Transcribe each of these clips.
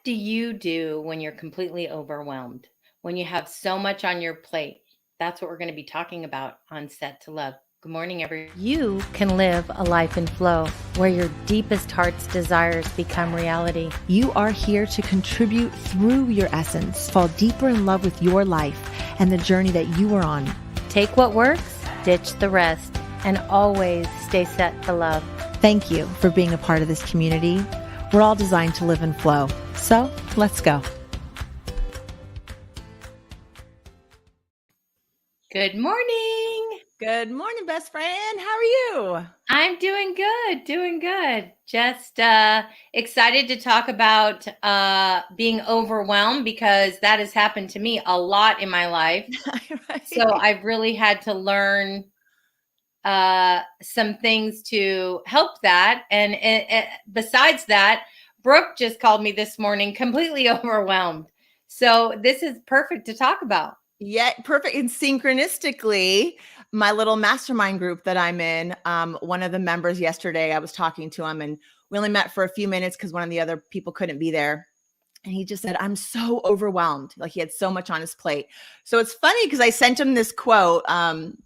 do you do when you're completely overwhelmed? When you have so much on your plate? That's what we're going to be talking about on Set to Love. Good morning, everyone. You can live a life in flow where your deepest heart's desires become reality. You are here to contribute through your essence, fall deeper in love with your life and the journey that you are on. Take what works, ditch the rest, and always stay set to love. Thank you for being a part of this community. We're all designed to live in flow. So let's go. Good morning. Good morning, best friend. How are you? I'm doing good, doing good. Just excited to talk about being overwhelmed because that has happened to me a lot in my life. Right. So I've really had to learn some things to help that. And besides that, Brooke just called me this morning completely overwhelmed. So this is perfect to talk about. Yeah, perfect. And synchronistically, my little mastermind group that I'm in, one of the members yesterday, I was talking to him and we only met for a few minutes because one of the other people couldn't be there. And he just said, I'm so overwhelmed. Like he had so much on his plate. So it's funny because I sent him this quote,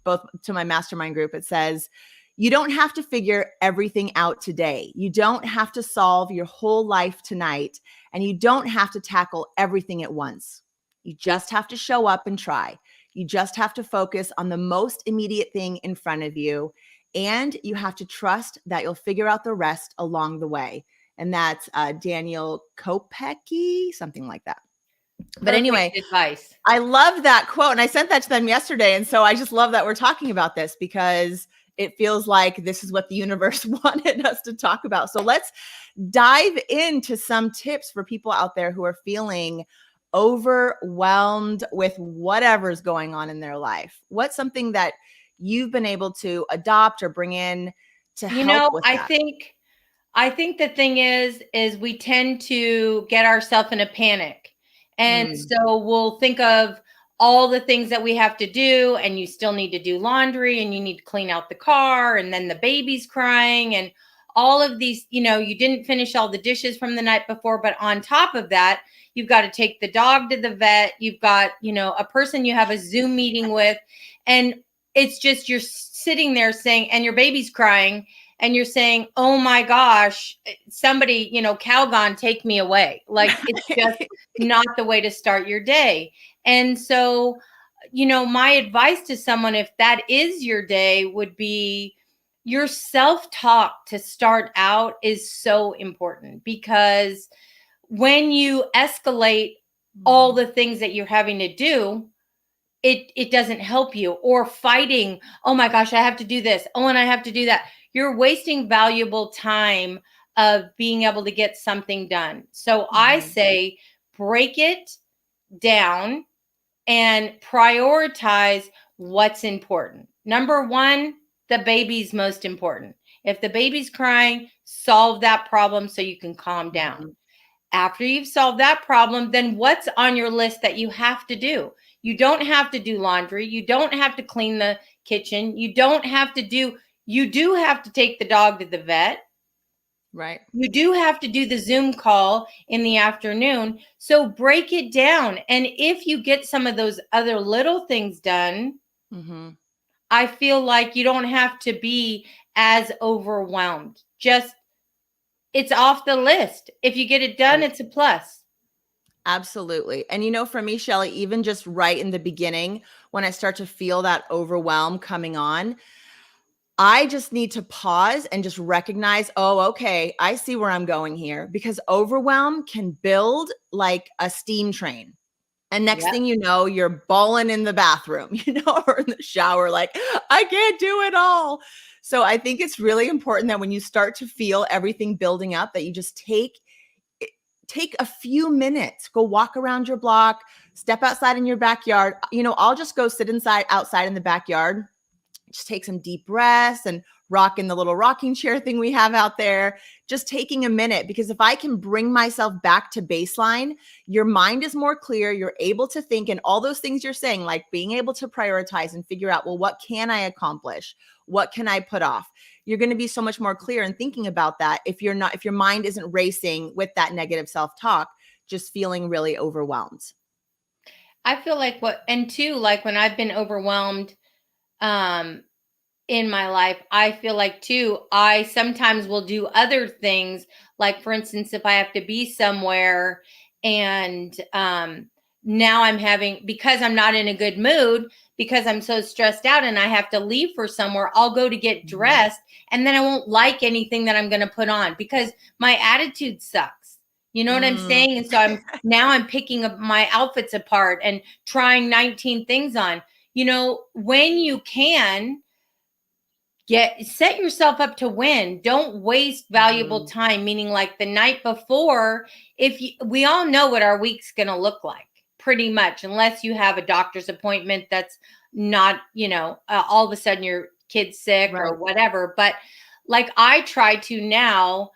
both to my mastermind group. It says, you don't have to figure everything out today. You don't have to solve your whole life tonight. And you don't have to tackle everything at once. You just have to show up and try. You just have to focus on the most immediate thing in front of you. And you have to trust that you'll figure out the rest along the way. And that's Daniel Kopecky, something like that. But anyway, advice. I love that quote. And I sent that to them yesterday. And so I just love that we're talking about this because it feels like this is what the universe wanted us to talk about. So let's dive into some tips for people out there who are feeling overwhelmed with whatever's going on in their life. What's something that you've been able to adopt or bring in to help with that? I think the thing is we tend to get ourselves in a panic. And so we'll think of all the things that we have to do, and you still need to do laundry and you need to clean out the car, and then the baby's crying and all of these, you didn't finish all the dishes from the night before, but on top of that, you've got to take the dog to the vet. You've got, a person you have a Zoom meeting with, and it's just, you're sitting there saying, and your baby's crying, and you're saying, oh my gosh, somebody, Calgon, take me away. Like, it's just not the way to start your day. And so, my advice to someone, if that is your day, would be your self-talk to start out is so important, because when you escalate all the things that you're having to do, it doesn't help you. Or fighting, oh my gosh, I have to do this. Oh, and I have to do that. You're wasting valuable time of being able to get something done. So I say break it down and prioritize what's important. Number one, the baby's most important. If the baby's crying, solve that problem so you can calm down. After you've solved that problem, then what's on your list that you have to do? You don't have to do laundry. You don't have to clean the kitchen. You do have to take the dog to the vet. Right. You do have to do the Zoom call in the afternoon. So break it down. And if you get some of those other little things done, I feel like you don't have to be as overwhelmed. Just, it's off the list. If you get it done, it's a plus. Absolutely. And for me, Shelly, even just right in the beginning, when I start to feel that overwhelm coming on, I just need to pause and just recognize, oh, okay, I see where I'm going here, because overwhelm can build like a steam train. And next thing you know, you're bawling in the bathroom, or in the shower, like, I can't do it all. So I think it's really important that when you start to feel everything building up, that you just take a few minutes, go walk around your block, step outside in your backyard. I'll just go sit outside in the backyard, just take some deep breaths and rock in the little rocking chair thing we have out there, just taking a minute. Because if I can bring myself back to baseline, your mind is more clear. You're able to think, and all those things you're saying, like being able to prioritize and figure out, well, what can I accomplish? What can I put off? You're going to be so much more clear in thinking about that if your mind isn't racing with that negative self-talk. just feeling really overwhelmed. I feel like and two, like when I've been overwhelmed, in my life, I feel like too, I sometimes will do other things. Like for instance, if I have to be somewhere and now I'm having, because I'm not in a good mood, because I'm so stressed out and I have to leave for somewhere, I'll go to get dressed and then I won't like anything that I'm going to put on because my attitude sucks. You know what I'm saying? And so I'm picking up my outfits apart and trying 19 things on. When you can, set yourself up to win. Don't waste valuable time, meaning like the night before. We all know what our week's going to look like pretty much, unless you have a doctor's appointment that's not, all of a sudden your kid's sick or whatever. But like I try to now,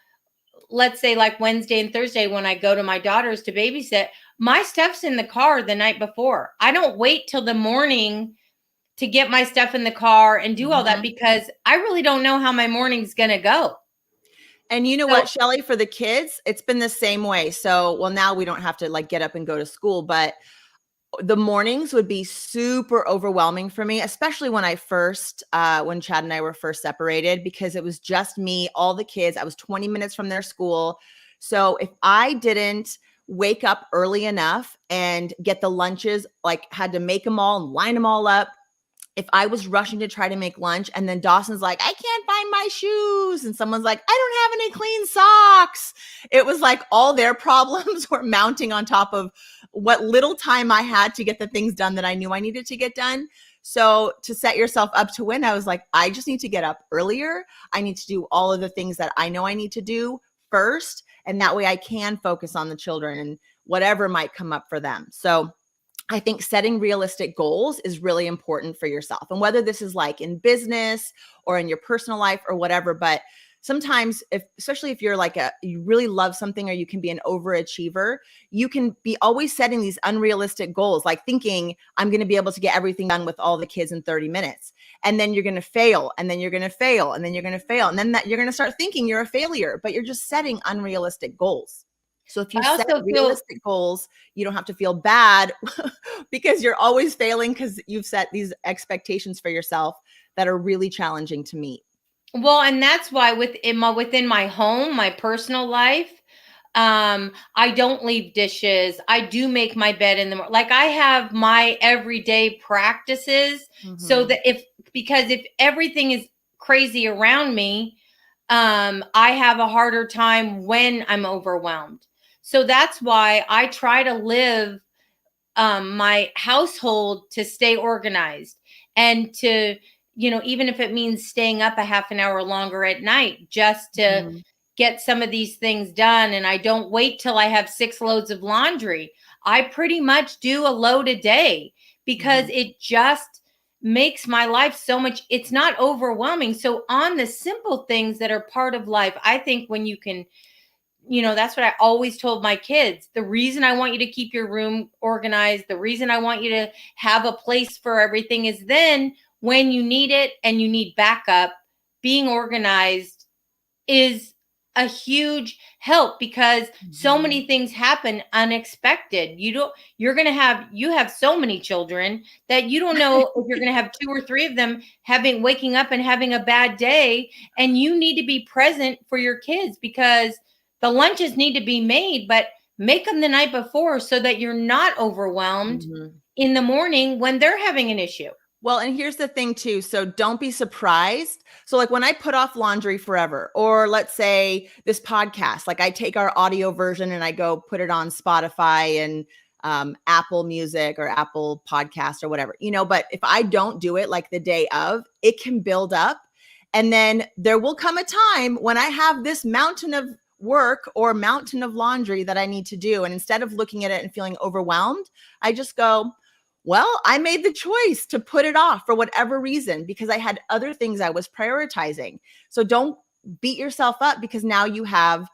let's say like Wednesday and Thursday when I go to my daughter's to babysit, my stuff's in the car the night before. I don't wait till the morning to get my stuff in the car and do all that because I really don't know how my morning's going to go. And you know what, Shelly, for the kids, it's been the same way. So, well, now we don't have to like get up and go to school, but the mornings would be super overwhelming for me, especially when when Chad and I were first separated, because it was just me, all the kids. I was 20 minutes from their school. So if I didn't wake up early enough and get the lunches, like had to make them all and line them all up, if I was rushing to try to make lunch and then Dawson's like, I can't find my shoes. And someone's like, I don't have any clean socks. It was like all their problems were mounting on top of what little time I had to get the things done that I knew I needed to get done. So to set yourself up to win, I was like, I just need to get up earlier. I need to do all of the things that I know I need to do first. And that way I can focus on the children and whatever might come up for them. So I think setting realistic goals is really important for yourself. And whether this is like in business or in your personal life or whatever, but sometimes especially if you're you really love something or you can be an overachiever, you can be always setting these unrealistic goals, like thinking I'm going to be able to get everything done with all the kids in 30 minutes. And then you're going to fail, and then you're going to fail, and then you're going to fail. And then you're going to start thinking you're a failure, but you're just setting unrealistic goals. So if you set realistic goals, you don't have to feel bad because you're always failing because you've set these expectations for yourself that are really challenging to meet. Well, and that's why within my home, my personal life, I don't leave dishes. I do make my bed in the morning. Like I have my everyday practices so that because if everything is crazy around me, I have a harder time when I'm overwhelmed. So that's why I try to live my household to stay organized and to, even if it means staying up a half an hour longer at night just to get some of these things done. And I don't wait till I have 6 loads of laundry. I pretty much do a load a day because it just makes my life so much, it's not overwhelming. So on the simple things that are part of life, I think when you can, that's what I always told my kids. The reason I want you to keep your room organized, the reason I want you to have a place for everything is then when you need it and you need backup, being organized is a huge help because so many things happen unexpected. You have so many children that you don't know if you're going to have 2 or 3 of them waking up and having a bad day. And you need to be present for your kids because the lunches need to be made, but make them the night before so that you're not overwhelmed in the morning when they're having an issue. Well, and here's the thing too. So don't be surprised. So like when I put off laundry forever, or let's say this podcast, like I take our audio version and I go put it on Spotify and Apple Music or Apple Podcast or whatever, but if I don't do it like the day of, it can build up. And then there will come a time when I have this mountain of work or mountain of laundry that I need to do. And instead of looking at it and feeling overwhelmed, I just go, well, I made the choice to put it off for whatever reason because I had other things I was prioritizing. So don't beat yourself up because now you have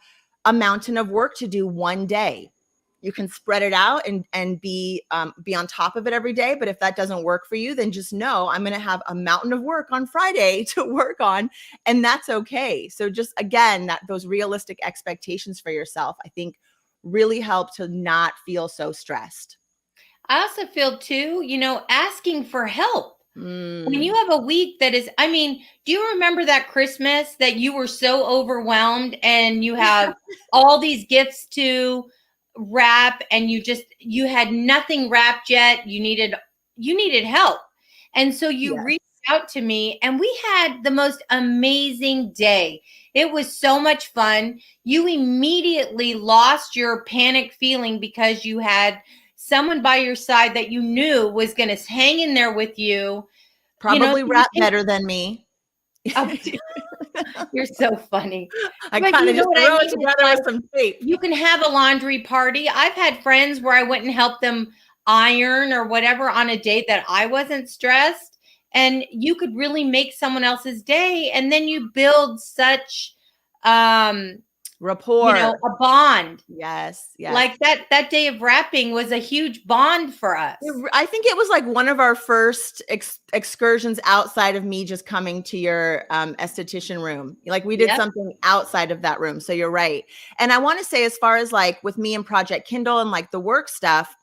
a mountain of work to do one day. You can spread it out and be on top of it every day. But if that doesn't work for you, then just know I'm going to have a mountain of work on Friday to work on, and that's okay. So just again, those realistic expectations for yourself, I think really help to not feel so stressed. I also feel too, asking for help. When you Mm. have a week that is, I mean, do you remember that Christmas that you were so overwhelmed and you have all these gifts to wrap and you had nothing wrapped yet. You needed help. And so you Yes. reached out to me and we had the most amazing day. It was so much fun. You immediately lost your panic feeling because you had someone by your side that you knew was going to hang in there with you. Probably You rap can, better than me. oh, you're so funny. I But kind you of know just what I throw it mean? It's together like with some tape. you can have a laundry party. I've had friends where I went and helped them iron or whatever on a day that I wasn't stressed. And you could really make someone else's day. And then you build such um, Rapport. a bond. Yes, yes. Like that day of wrapping was a huge bond for us. I think it was like one of our first excursions outside of me just coming to your esthetician room. Like we did Yep. something outside of that room. So you're right. And I want to say, as far as like with me and Project Kindle and like the work stuff,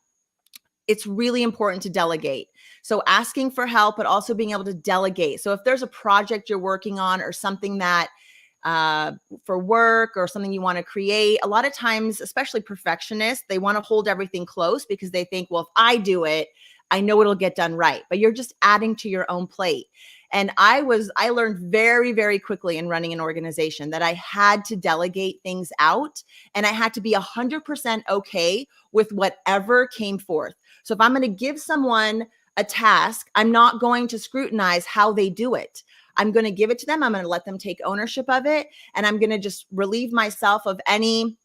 it's really important to delegate. So asking for help, but also being able to delegate. So if there's a project you're working on or something that uh, for work or something you want to create, a lot of times, especially perfectionists, they want to hold everything close because they think, well, if I do it, I know it'll get done right. But you're just adding to your own plate. And I learned very, very quickly in running an organization that I had to delegate things out and I had to be 100% okay with whatever came forth. So if I'm going to give someone a task, I'm not going to scrutinize how they do it. I'm going to give it to them. I'm going to let them take ownership of it. And I'm going to just relieve myself of any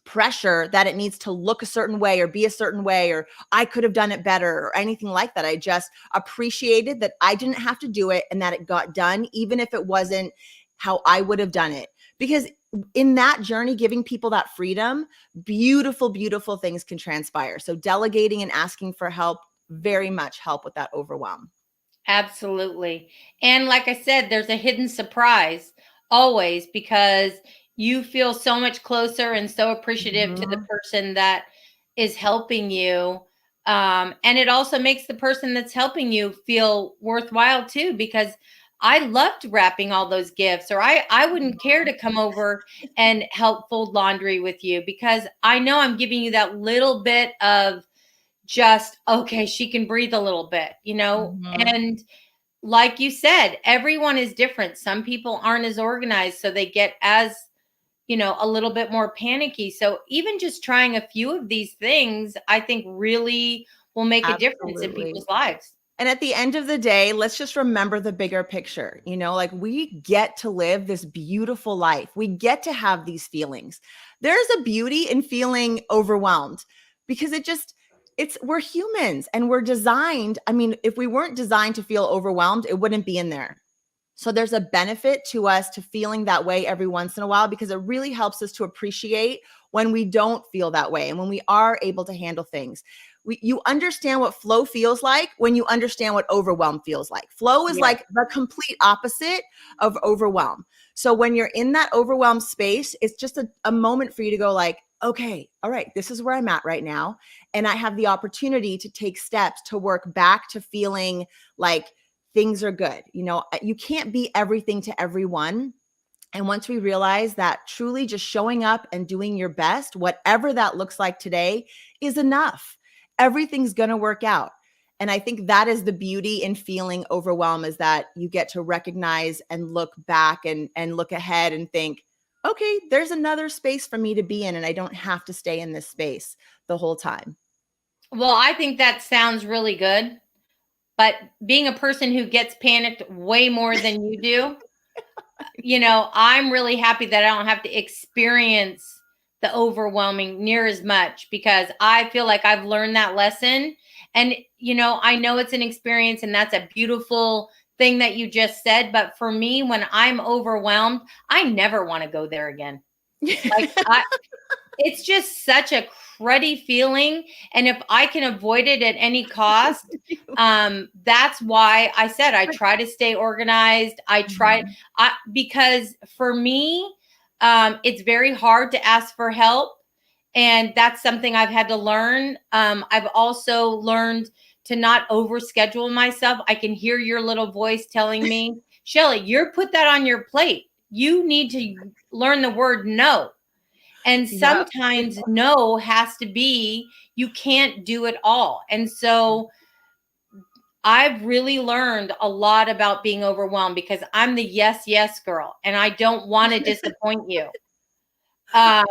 pressure that it needs to look a certain way or be a certain way, or I could have done it better or anything like that. I just appreciated that I didn't have to do it and that it got done, even if it wasn't how I would have done it. Because in that journey, giving people that freedom, beautiful, beautiful things can transpire. So delegating and asking for help very much help with that overwhelm. Absolutely. And like I said, there's a hidden surprise always because you feel so much closer and so appreciative to the Mhm. person that is helping you. And it also makes the person that's helping you feel worthwhile too, because I loved wrapping all those gifts, or I wouldn't care to come over and help fold laundry with you because I know I'm giving you that little bit of just, okay, she can breathe a little bit, Mhm. and like you said, everyone is different. Some people aren't as organized, so they get as, a little bit more panicky. So even just trying a few of these things, I think really will make a difference in Absolutely. people's lives. And at the end of the day, let's just remember the bigger picture. Like we get to live this beautiful life. We get to have these feelings. There's a beauty in feeling overwhelmed because we're humans and we're designed. I mean, if we weren't designed to feel overwhelmed, it wouldn't be in there. So there's a benefit to us to feeling that way every once in a while because it really helps us to appreciate when we don't feel that way and when we are able to handle things. You understand what flow feels like when you understand what overwhelm feels like. Flow is Yeah. like the complete opposite of overwhelm. So when you're in that overwhelmed space, it's just a moment for you to go like, okay, all right, this is where I'm at right now. And I have the opportunity to take steps to work back to feeling like things are good. You can't be everything to everyone. And once we realize that truly just showing up and doing your best, whatever that looks like today, is enough. Everything's going to work out. And I think that is the beauty in feeling overwhelmed, is that you get to recognize and look back and look ahead and think, okay, there's another space for me to be in, and I don't have to stay in this space the whole time. Well, I think that sounds really good. But being a person who gets panicked way more than you do, I'm really happy that I don't have to experience the overwhelming near as much because I feel like I've learned that lesson. And, I know it's an experience and that's a beautiful thing that you just said. But for me, when I'm overwhelmed, I never want to go there again. Like, it's just such a cruddy feeling. And if I can avoid it at any cost, that's why I said I try to stay organized. Mhm. Because for me, it's very hard to ask for help. And that's something I've had to learn. I've also learned to not overschedule myself. I can hear your little voice telling me, Shelly, you're put that on your plate. You need to learn the word no. And Yep. sometimes no has to be, you can't do it all. And so I've really learned a lot about being overwhelmed because I'm the yes, yes girl, and I don't want to disappoint you. But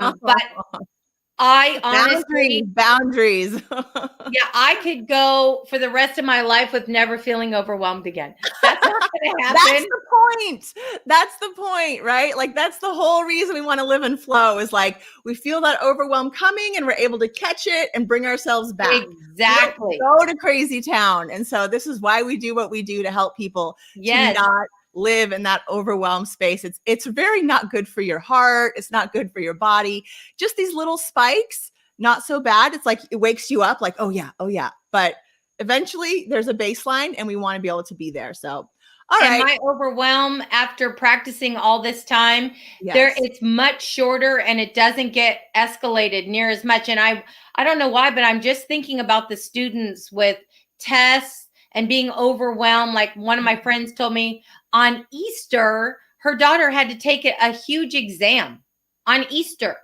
I honestly, Boundaries. yeah, I could go for the rest of my life with never feeling overwhelmed again. That's not going to That's happen. the point. That's the point, right? Like that's the whole reason we want to live in flow is like we feel that overwhelm coming and we're able to catch it and bring ourselves back. Exactly. We don't go to crazy town. And so this is why we do what we do to help people to Yes. not live in that overwhelmed space. It's very not good for your heart. It's not good for your body. Just these little spikes, not so bad. It's like it wakes you up like, oh yeah, oh yeah. But eventually there's a baseline and we want to be able to be there. So all and right. my overwhelm after practicing all this time, Yes. it's much shorter and it doesn't get escalated near as much. And I don't know why, but I'm just thinking about the students with tests and being overwhelmed. Like one of my friends told me on Easter, her daughter had to take a huge exam on Easter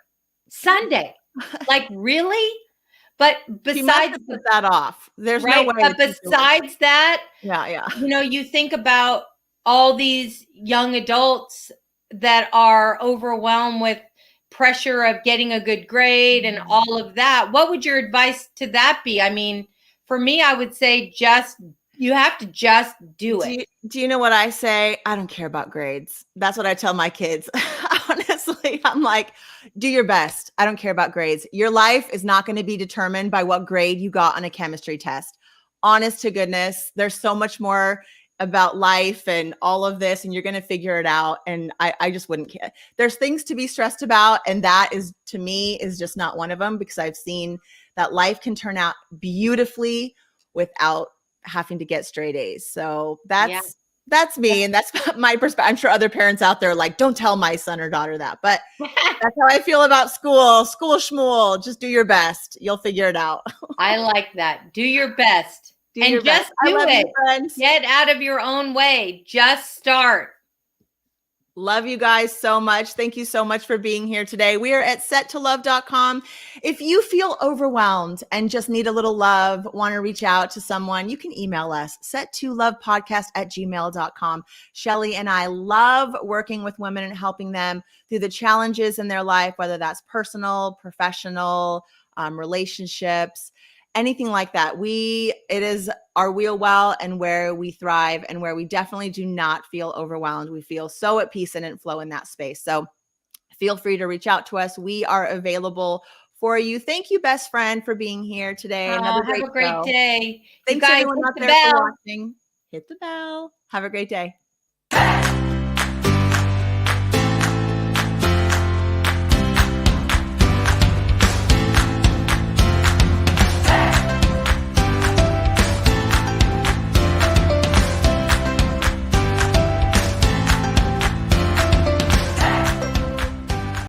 Sunday. Like, really? But She must besides have put that off. There's no right, way but that she's doing it. besides that, Yeah. you think about all these young adults that are overwhelmed with pressure of getting a good grade and all of that. What would your advice to that be? I mean, for me, I would say you have to just do it. Do you know what I say? I don't care about grades. That's what I tell my kids. Honestly, I'm like, do your best. I don't care about grades. Your life is not going to be determined by what grade you got on a chemistry test. Honest to goodness, there's so much more about life and all of this, and you're going to figure it out. And I just wouldn't care. There's things to be stressed about. And that is, to me, is just not one of them because I've seen that life can turn out beautifully without having to get straight A's. So that's me. And that's my perspective. I'm sure other parents out there are like, don't tell my son or daughter that, but that's how I feel about school schmool. Just do your best. You'll figure it out. I like that. Do your best. Do and your just best. do I love it. You, friends. Get out of your own way. Just start. Love you guys so much. Thank you so much for being here today. We are at settolove.com. If you feel overwhelmed and just need a little love, want to reach out to someone, you can email us, set2lovepodcast@gmail.com. Shelly and I love working with women and helping them through the challenges in their life, whether that's personal, professional, relationships, anything like that. It is our wheel well and where we thrive and where we definitely do not feel overwhelmed. We feel so at peace and in flow in that space. So feel free to reach out to us. We are available for you. Thank you, best friend, for being here today. Have a great day. Thanks you guys, everyone out there for watching. Hit the bell. Have a great day.